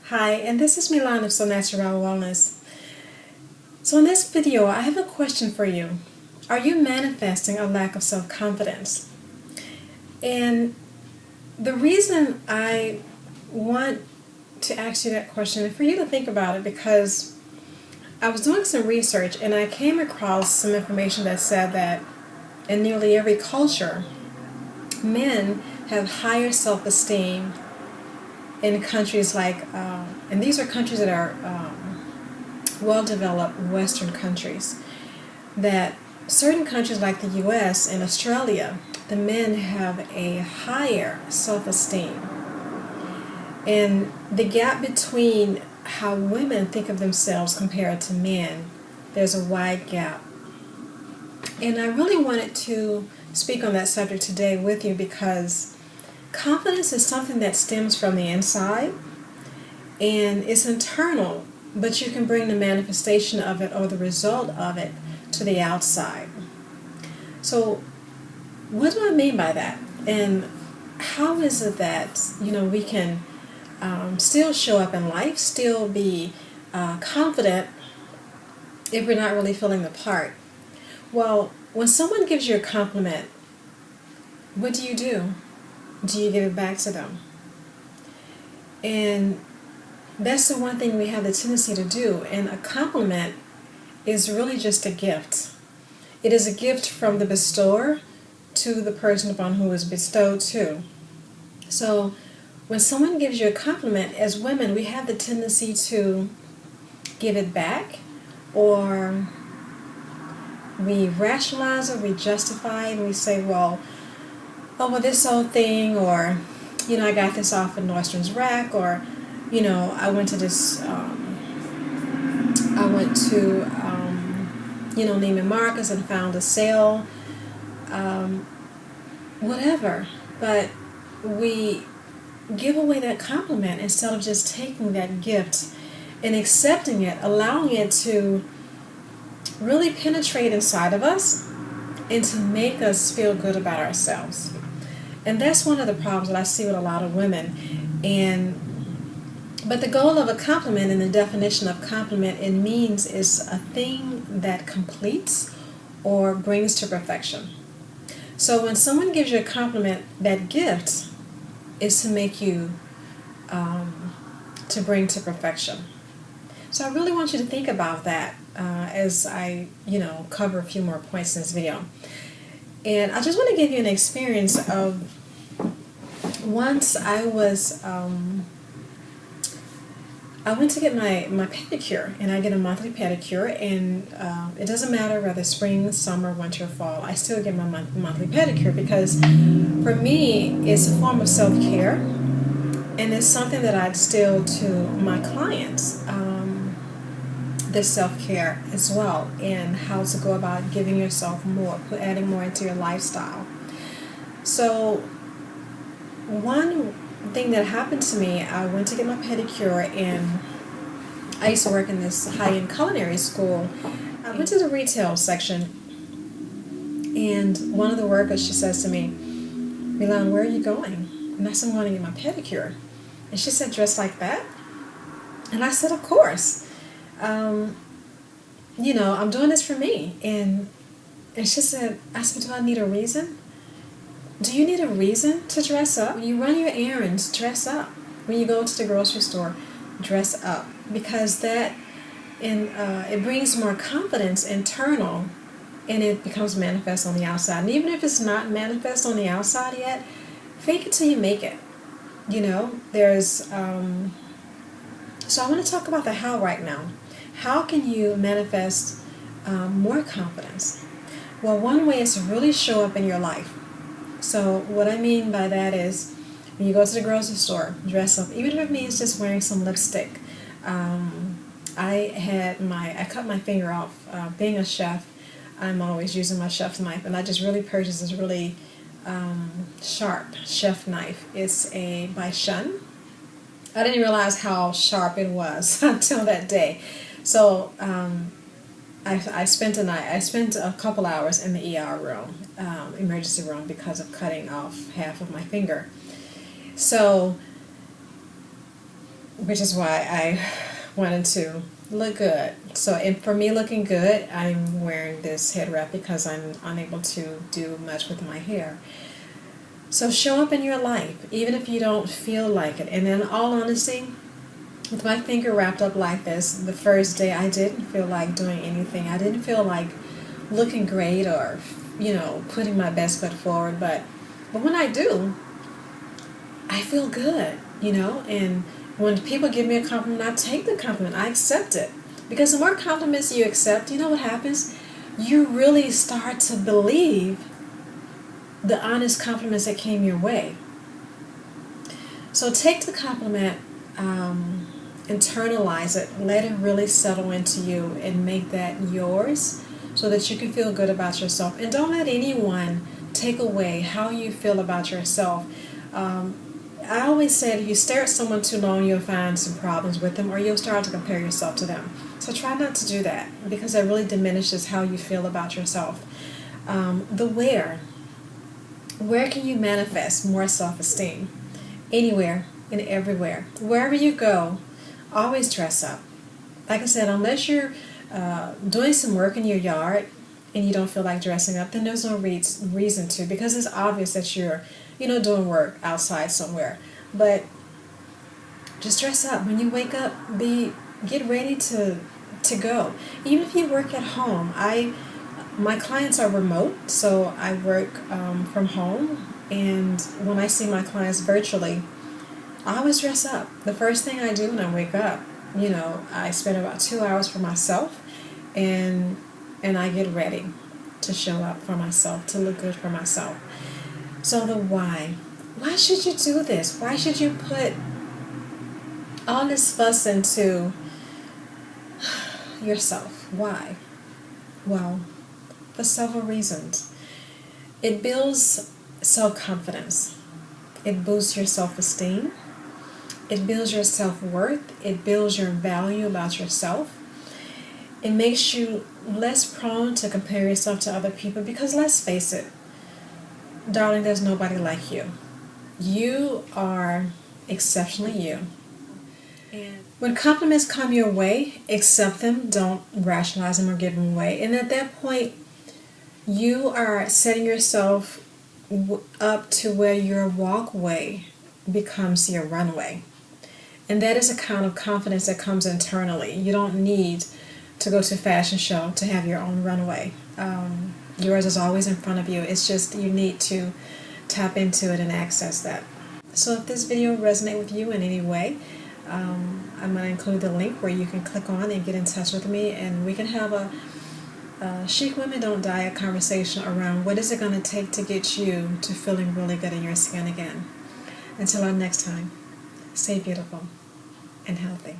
Hi, and this is Milan of So Natural Wellness. So in this video, I have a question for you. Are you manifesting a lack of self-confidence? And the reason I want to ask you that question is for you to think about it, because I was doing some research and I came across some information that said that in nearly every culture, men have higher self-esteem in countries and these are countries that are well-developed Western countries, that certain countries like the US and Australia, the men have a higher self-esteem. And the gap between how women think of themselves compared to men, there's a wide gap. And I really wanted to speak on that subject today with you because confidence is something that stems from the inside and it's internal, but you can bring the manifestation of it or the result of it to the outside. So what do I mean by that? And how is it that we can still show up in life, still be confident if we're not really feeling the part? Well, when someone gives you a compliment, what do? Do you give it back to them? And that's the one thing we have the tendency to do. And a compliment is really just a gift. It is a gift from the bestower to the person upon who is bestowed to. So when someone gives you a compliment, as women, we have the tendency to give it back, or we rationalize it, we justify it, and we say, well, this old thing, or, I got this off of Nordstrom's rack, or, I went to Neiman Marcus and found a sale, whatever. But we give away that compliment instead of just taking that gift and accepting it, allowing it to really penetrate inside of us and to make us feel good about ourselves. And that's one of the problems that I see with a lot of women. But the goal of a compliment, and the definition of compliment, it means is a thing that completes or brings to perfection. So when someone gives you a compliment, that gift is to make you, to bring to perfection. So I really want you to think about that as I, cover a few more points in this video. And I just want to give you an experience of once I went to get my pedicure, and I get a monthly pedicure, and it doesn't matter whether spring, summer, winter, fall, I still get my monthly pedicure because for me it's a form of self-care, and it's something that I distill to my clients, this self-care as well, and how to go about giving yourself more, adding more into your lifestyle. So one thing that happened to me, I went to get my pedicure, and I used to work in this high-end culinary school. I went to the retail section, and one of the workers, she says to me, "Milan, where are you going?" And I said, "I'm going to get my pedicure." And she said, "Dressed like that?" And I said, "Of course. I'm doing this for me." And she said, I said, "Do I need a reason?" Do you need a reason to dress up? When you run your errands, dress up. When you go to the grocery store, dress up. Because it brings more confidence internal, and it becomes manifest on the outside. And even if it's not manifest on the outside yet, fake it till you make it. So I want to talk about the how right now. How can you manifest more confidence? Well, one way is to really show up in your life. So what I mean by that is, when you go to the grocery store, dress up. Even if it means just wearing some lipstick. I cut my finger off. Being a chef, I'm always using my chef's knife, and I just really purchased this really sharp chef knife. It's by Shun. I didn't realize how sharp it was until that day. So I spent a couple hours in the ER room, emergency room, because of cutting off half of my finger. So which is why I wanted to look good. So, and for me looking good, I'm wearing this head wrap because I'm unable to do much with my hair. So show up in your life, even if you don't feel like it. And in all honesty, with my finger wrapped up like this, the first day I didn't feel like doing anything. I didn't feel like looking great or, putting my best foot forward. But when I do, I feel good, and when people give me a compliment, I take the compliment. I accept it. Because the more compliments you accept, you know what happens? You really start to believe the honest compliments that came your way. So take the compliment, internalize it, let it really settle into you, and make that yours so that you can feel good about yourself. And don't let anyone take away how you feel about yourself. I always say if you stare at someone too long, you'll find some problems with them, or you'll start to compare yourself to them. So try not to do that, because that really diminishes how you feel about yourself. The where can you manifest more self-esteem? Anywhere and everywhere. Wherever you go, always dress up. Like I said, unless you're doing some work in your yard and you don't feel like dressing up, then there's no reason to, because it's obvious that you're doing work outside somewhere. But just dress up. When you wake up, get ready to go. Even if you work at home, my clients are remote, so I work from home, and when I see my clients virtually, I always dress up. The first thing I do when I wake up, I spend about 2 hours for myself, and I get ready to show up for myself, to look good for myself. So the why. Why should you do this? Why should you put all this fuss into yourself? Why? Well, for several reasons. It builds self-confidence. It boosts your self-esteem. It builds your self-worth. It builds your value about yourself. It makes you less prone to compare yourself to other people, because let's face it, darling, there's nobody like you. You are exceptionally you. And when compliments come your way, accept them. Don't rationalize them or give them away. And at that point, you are setting yourself up to where your walkway becomes your runway. And that is a kind of confidence that comes internally. You don't need to go to a fashion show to have your own runway. Yours is always in front of you. It's just you need to tap into it and access that. So if this video resonates with you in any way, I'm going to include the link where you can click on and get in touch with me, and we can have a Chic Women Don't Diet conversation around what is it going to take to get you to feeling really good in your skin again. Until our next time, stay beautiful and healthy.